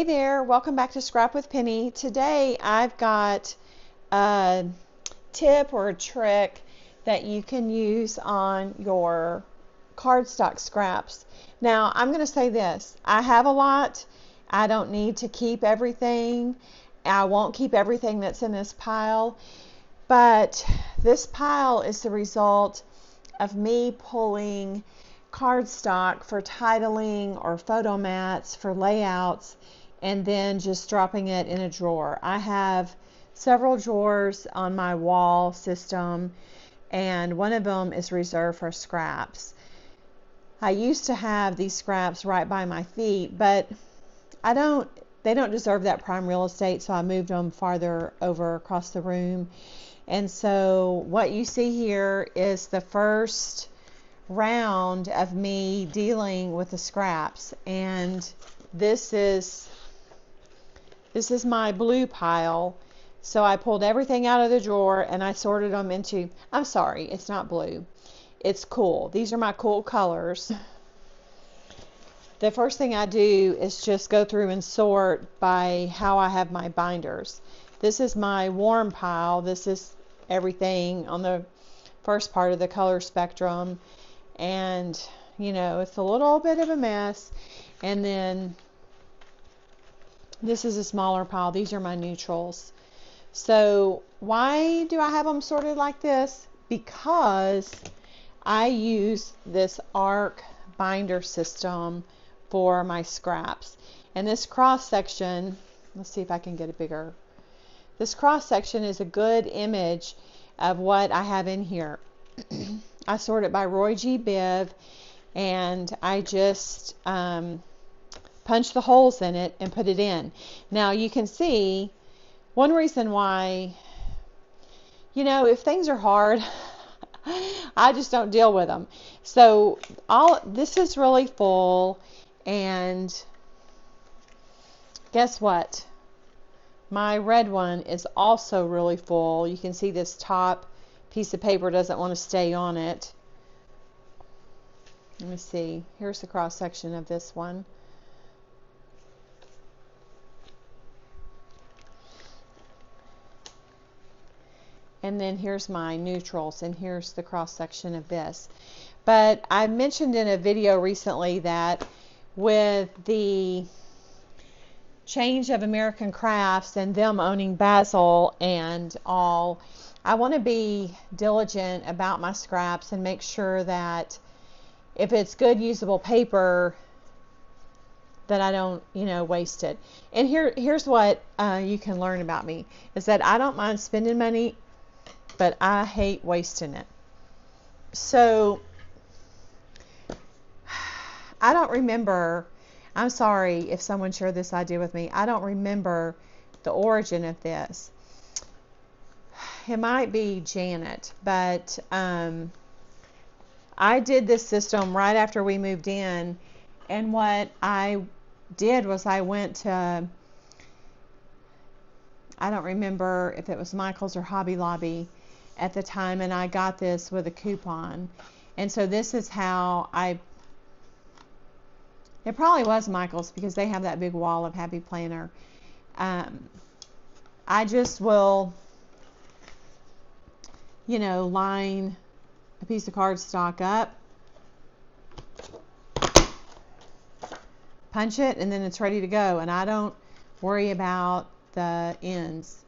Hey there, welcome back to Scrap with Penny. Today I've got a tip or a trick that you can use on your cardstock scraps. Now I'm going to say this, I have a lot. I don't need to keep everything. I won't keep everything that's in this pile, but this pile is the result of me pulling cardstock for titling or photo mats for layouts and then just dropping it in a drawer. I have several drawers on my wall system, and one of them is reserved for scraps. I used to have these scraps right by my feet, but they don't deserve that prime real estate, so I moved them farther over across the room. And so what you see here is the first round of me dealing with the scraps, and this is my blue pile. So I pulled everything out of the drawer and I sorted them into, I'm sorry, it's not blue, it's cool. These are my cool colors. The first thing I do is just go through and sort by how I have my binders. This is my warm pile. This is everything on the first part of the color spectrum, and you know, it's a little bit of a mess. And then this is a smaller pile. These are my neutrals. So why do I have them sorted like this? Because I use this arc binder system for my scraps. And this cross section, let's see if I can get it bigger. This cross section is a good image of what I have in here. I sort it by Roy G. Biv, and I just punch the holes in it and put it in. Now you can see one reason why, you know, if things are hard, I just don't deal with them. So this is really full, and guess what? My red one is also really full. You can see this top piece of paper doesn't want to stay on it. Let me see. Here's the cross section of this one. And then here's my neutrals, and here's the cross section of this. But I mentioned in a video recently that with the change of American Crafts and them owning Basil and all, I want to be diligent about my scraps and make sure that if it's good usable paper, that I don't, you know, waste it. And here's what you can learn about me, is that I don't mind spending money, but I hate wasting it. So I don't remember, I'm sorry if someone shared this idea with me, I don't remember the origin of this. It might be Janet, but I did this system right after we moved in, and what I did was I went to, I don't remember if it was Michael's or Hobby Lobby at the time, and I got this with a coupon. And so this is how it probably was Michael's, because they have that big wall of Happy Planner. I just will, you know, line a piece of cardstock up, punch it, and then it's ready to go, and I don't worry about the ends.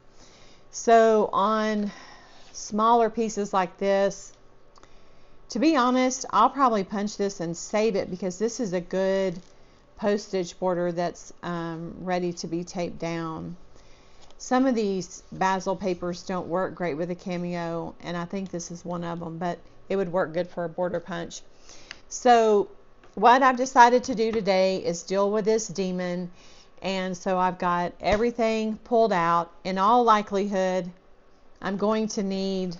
So on smaller pieces like this, to be honest, I'll probably punch this and save it, because this is a good postage border that's ready to be taped down. Some of these Basil papers don't work great with a Cameo, and I think this is one of them, but it would work good for a border punch. So what I've decided to do today is deal with this demon, and so I've got everything pulled out. In all likelihood, I'm going to need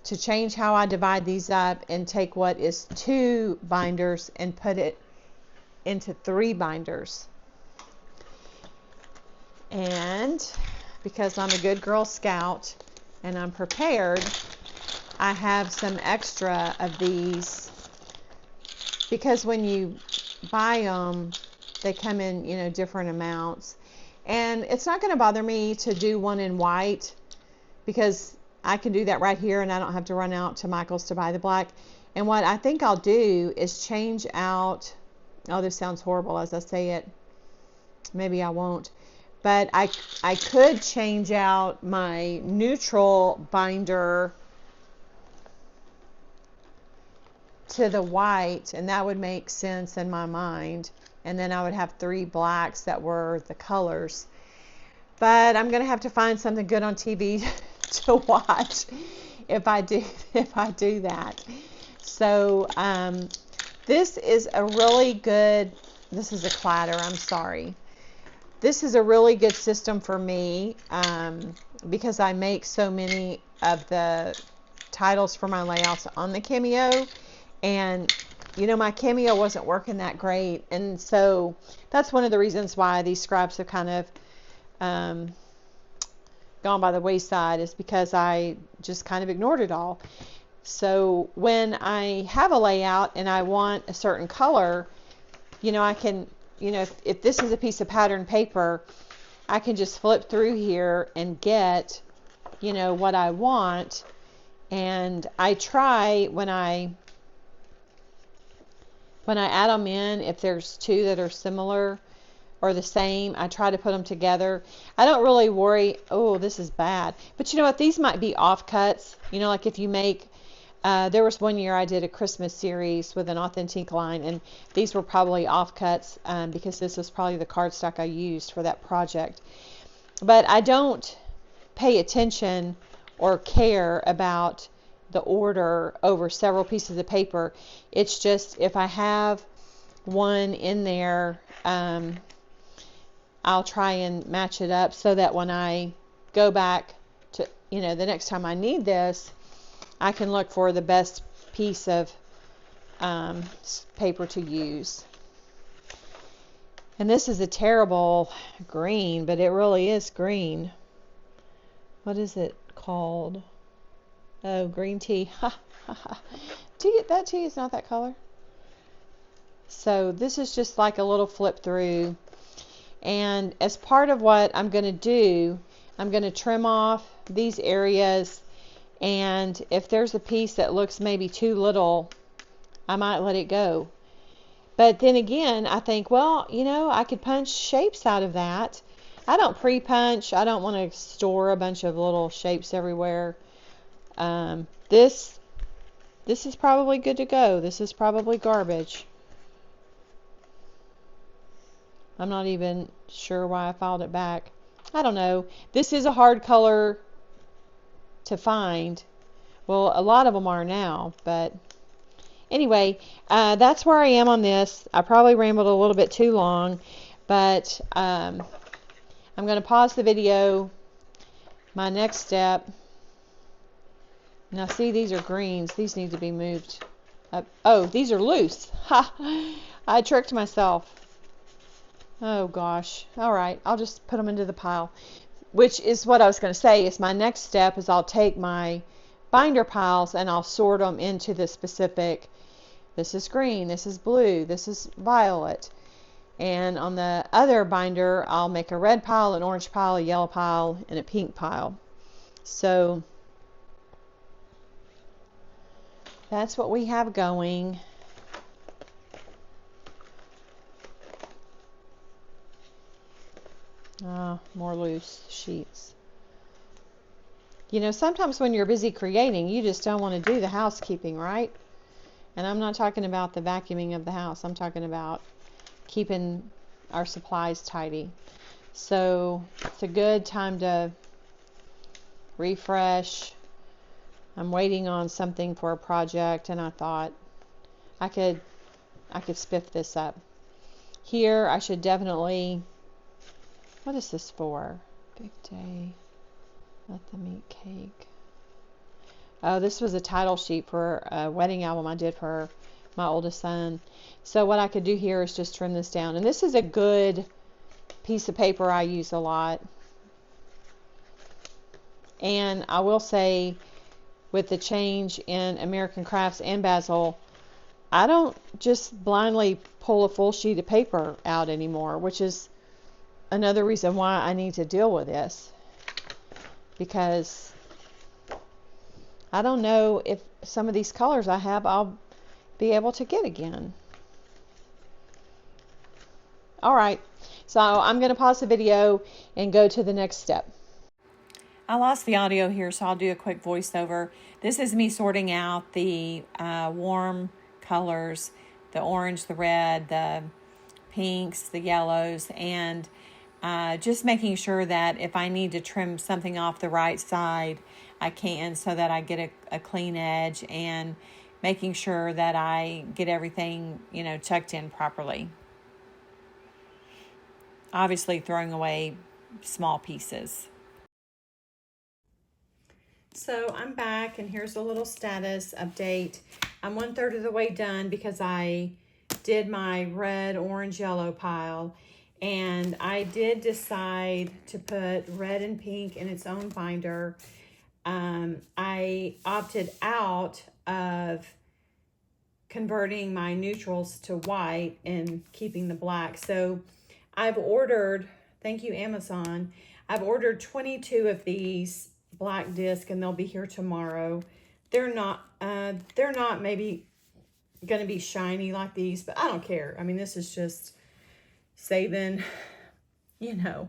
to change how I divide these up and take what is 2 binders and put it into 3 binders. And because I'm a good Girl Scout and I'm prepared, I have some extra of these, because when you buy them They come in, you know, different amounts. And it's not going to bother me to do one in white because I can do that right here and I don't have to run out to Michael's to buy the black. And what I think I'll do is change out, oh, this sounds horrible as I say it. Maybe I won't. But I could change out my neutral binder to the white, and that would make sense in my mind. And then I would have 3 blacks that were the colors. But I'm going to have to find something good on TV to watch if I do that. So this is a really good, this is a clatter, I'm sorry. This is a really good system for me because I make so many of the titles for my layouts on the Cameo, and you know, my Cameo wasn't working that great, and so that's one of the reasons why these scraps have kind of gone by the wayside, is because I just kind of ignored it all. So when I have a layout and I want a certain color, you know, I can, you know, if this is a piece of pattern paper, I can just flip through here and get, you know, what I want. And I try when I add them in, if there's 2 that are similar or the same, I try to put them together. I don't really worry, oh, this is bad. But you know what, these might be offcuts. You know, like if you make, there was one year I did a Christmas series with an authentic line, and these were probably offcuts because this was probably the cardstock I used for that project. But I don't pay attention or care about the order over several pieces of paper. It's just if I have one in there, I'll try and match it up so that when I go back to, you know, the next time I need this, I can look for the best piece of paper to use. And this is a terrible green, but it really is green. What is it called? Oh, green tea. Ha, ha, ha. That tea is not that color. So this is just like a little flip through. And as part of what I'm going to do, I'm going to trim off these areas. And if there's a piece that looks maybe too little, I might let it go. But then again, I think, well, you know, I could punch shapes out of that. I don't pre-punch. I don't want to store a bunch of little shapes everywhere. This is probably good to go. This is probably garbage. I'm not even sure why I filed it back. I don't know. This is a hard color to find. Well, a lot of them are now, but anyway, that's where I am on this. I probably rambled a little bit too long, but I'm going to pause the video. My next step, now see, these are greens. These need to be moved up. Oh, these are loose. Ha! I tricked myself. Oh gosh. All right, I'll just put them into the pile, which is what I was going to say is my next step is I'll take my binder piles and I'll sort them into the specific, this is green, this is blue, this is violet. And on the other binder, I'll make a red pile, an orange pile, a yellow pile, and a pink pile. So that's what we have going. More loose sheets. You know, sometimes when you're busy creating, you just don't want to do the housekeeping, right? And I'm not talking about the vacuuming of the house. I'm talking about keeping our supplies tidy. So it's a good time to refresh. I'm waiting on something for a project, and I thought I could spiff this up. Here I should definitely, what is this for? Big day. Let them eat cake. Oh, this was a title sheet for a wedding album I did for my oldest son. So what I could do here is just trim this down. And this is a good piece of paper I use a lot. And I will say, with the change in American Crafts and Basil, I don't just blindly pull a full sheet of paper out anymore, which is another reason why I need to deal with this, because I don't know if some of these colors I have I'll be able to get again. All right, so I'm going to pause the video and go to the next step. I lost the audio here, so I'll do a quick voiceover. This is me sorting out the warm colors, the orange, the red, the pinks, the yellows, and just making sure that if I need to trim something off the right side, I can, so that I get a clean edge, and making sure that I get everything, you know, tucked in properly. Obviously throwing away small pieces. So I'm back, and here's a little status update. I'm 1/3 of the way done because I did my red, orange, yellow pile, and I did decide to put red and pink in its own binder. I opted out of converting my neutrals to white and keeping the black. So I've ordered, thank you Amazon, I've ordered 22 of these black discs, and they'll be here tomorrow. They're not maybe going to be shiny like these, but I don't care. I mean, this is just saving, you know,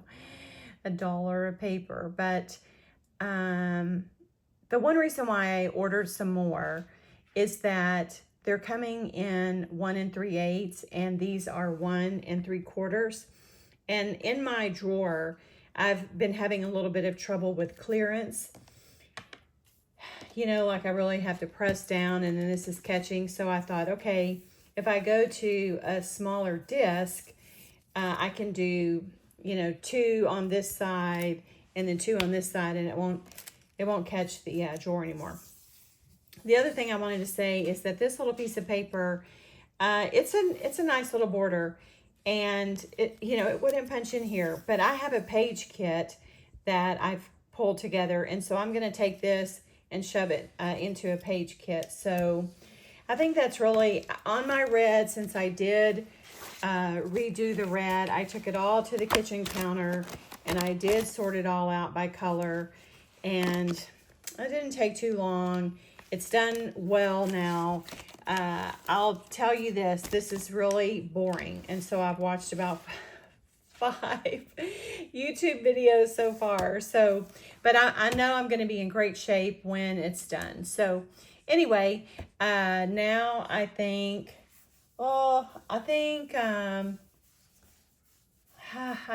$1 of paper. But the one reason why I ordered some more is that they're coming in 1 3/8, and these are 1 3/4. And in my drawer, I've been having a little bit of trouble with clearance. You know, like I really have to press down, and then this is catching. So I thought, okay, if I go to a smaller disc, I can do, you know, 2 on this side and then 2 on this side, and it won't catch the drawer anymore. The other thing I wanted to say is that this little piece of paper, it's a nice little border, and it, you know, it wouldn't punch in here, but I have a page kit that I've pulled together, and so I'm going to take this and shove it into a page kit. So I think that's really on my red. Since I did redo the red, I took it all to the kitchen counter, and I did sort it all out by color, and it didn't take too long. It's done well now. I'll tell you this is really boring, and so I've watched about 5 YouTube videos so far. So, but I know I'm going to be in great shape when it's done. So anyway, now I think, I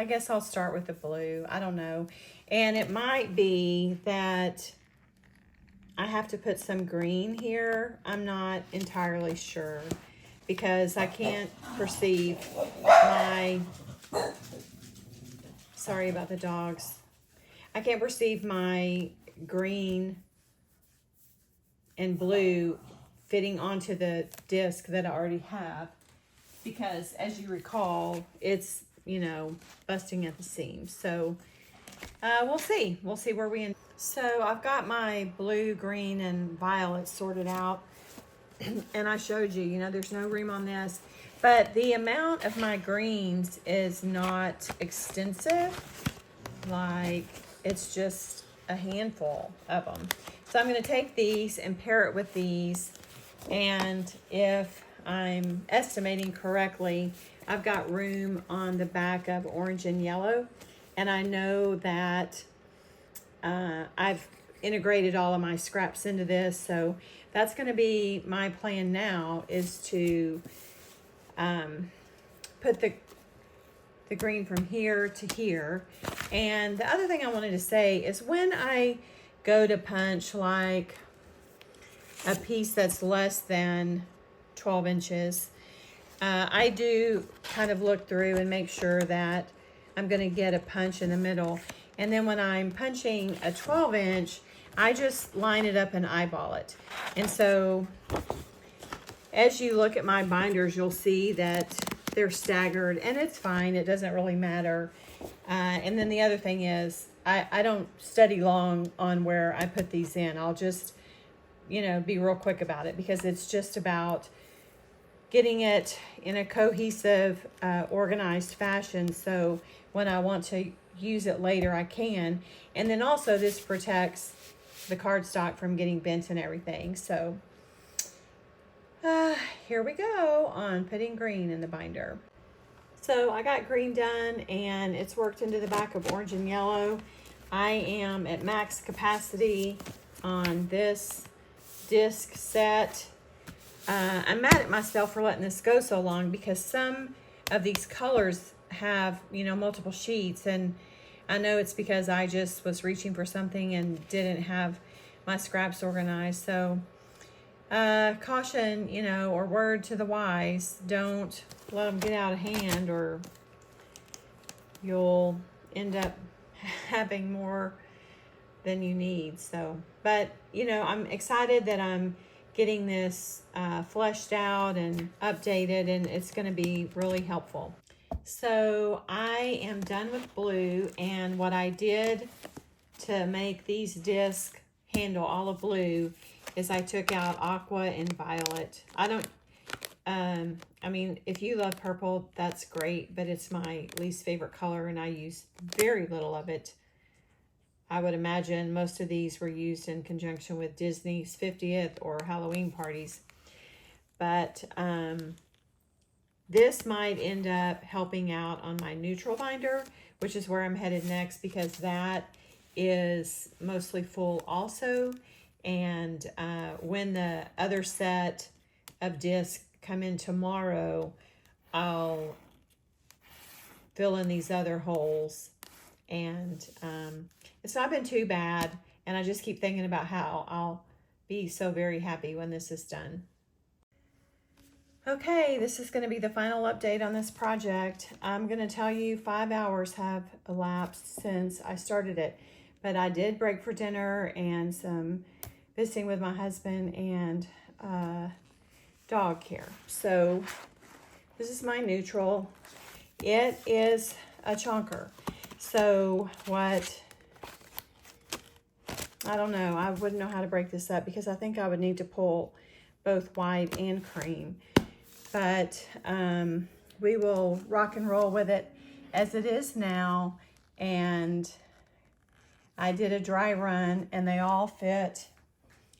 guess I'll start with the blue. I don't know. And it might be that I have to put some green here. I'm not entirely sure, because I can't perceive my, sorry about the dogs. I can't perceive my green and blue fitting onto the disc that I already have, because as you recall, it's, you know, busting at the seams. So we'll see where we end. So I've got my blue, green, and violet sorted out, and I showed you, you know, there's no room on this, but the amount of my greens is not extensive. Like, it's just a handful of them. So I'm going to take these and pair it with these, and if I'm estimating correctly, I've got room on the back of orange and yellow, and I know that I've integrated all of my scraps into this, so that's going to be my plan now, is to put the green from here to here. And the other thing I wanted to say is, when I go to punch like a piece that's less than 12 inches, I do kind of look through and make sure that I'm going to get a punch in the middle. And then when I'm punching a 12-inch, I just line it up and eyeball it. And so as you look at my binders, you'll see that they're staggered, and it's fine. It doesn't really matter. And then the other thing is, I don't study long on where I put these in. I'll just, you know, be real quick about it, because it's just about getting it in a cohesive, organized fashion, so when I want to use it later, I can. And then also this protects the cardstock from getting bent and everything. So here we go on putting green in the binder. So I got green done, and it's worked into the back of orange and yellow. I am at max capacity on this disc set. I'm mad at myself for letting this go so long, because some of these colors have, you know, multiple sheets, and I know it's because I just was reaching for something and didn't have my scraps organized. So caution, you know, or word to the wise, don't let them get out of hand, or you'll end up having more than you need. So, but you know, I'm excited that I'm getting this fleshed out and updated, and it's going to be really helpful. So I am done with blue, and what I did to make these discs handle all of blue is I took out aqua and violet. I mean, if you love purple, that's great, but it's my least favorite color, and I use very little of it. I would imagine most of these were used in conjunction with Disney's 50th or Halloween parties. But this might end up helping out on my neutral binder, which is where I'm headed next, because that is mostly full also. And when the other set of discs come in tomorrow, I'll fill in these other holes. And it's not been too bad, and I just keep thinking about how I'll be so very happy when this is done. Okay, this is going to be the final update on this project. I'm going to tell you 5 hours have elapsed since I started it, but I did break for dinner and some visiting with my husband and dog care. So this is my neutral. It is a chunker. So what, I don't know, I wouldn't know how to break this up, because I think I would need to pull both white and cream. But we will rock and roll with it as it is now. And I did a dry run, and they all fit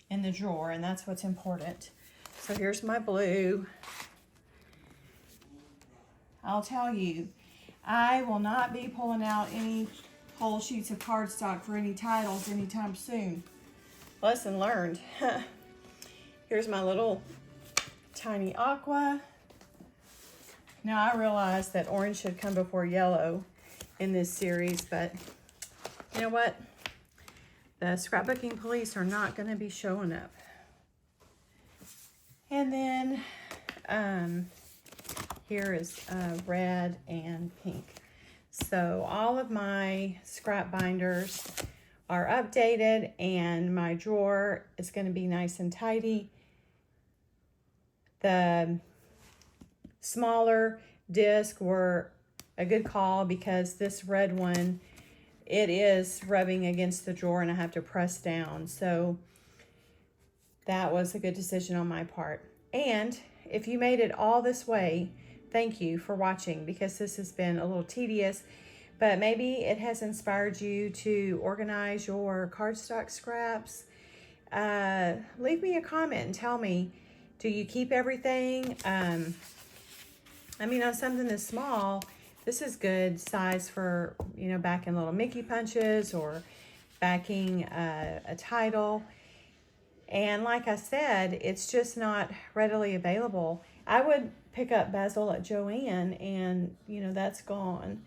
in the drawer, and that's what's important. So here's my blue. I'll tell you, I will not be pulling out any whole sheets of cardstock for any titles anytime soon. Lesson learned. Here's my little tiny aqua. Now I realize that orange should come before yellow in this series, but you know what? The scrapbooking police are not going to be showing up. And then here is red and pink. So all of my scrap binders are updated, and my drawer is going to be nice and tidy. The smaller discs were a good call, because this red one, it is rubbing against the drawer and I have to press down. So that was a good decision on my part. And if you made it all this way, thank you for watching, because this has been a little tedious, but maybe it has inspired you to organize your cardstock scraps. Leave me a comment and tell me, do you keep everything? I mean, on something this small, this is good size for, you know, backing little Mickey punches or backing a title. And like I said, it's just not readily available. I would pick up basil at Joann, and, you know, that's gone.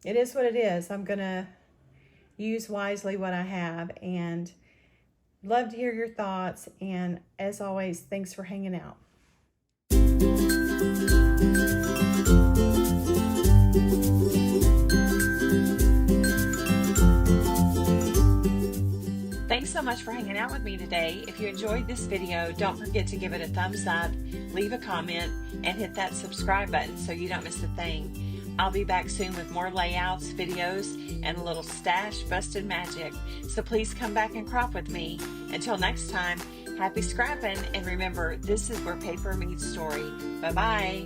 It is what it is. I'm going to use wisely what I have, and love to hear your thoughts. And as always, thanks for hanging out. Thanks so much for hanging out with me today. If you enjoyed this video, don't forget to give it a thumbs up, leave a comment, and hit that subscribe button so you don't miss a thing. I'll be back soon with more layouts, videos, and a little stash busted magic. So please come back and crop with me. Until next time, Happy scrapping, and remember, this is where paper meets story. Bye-bye.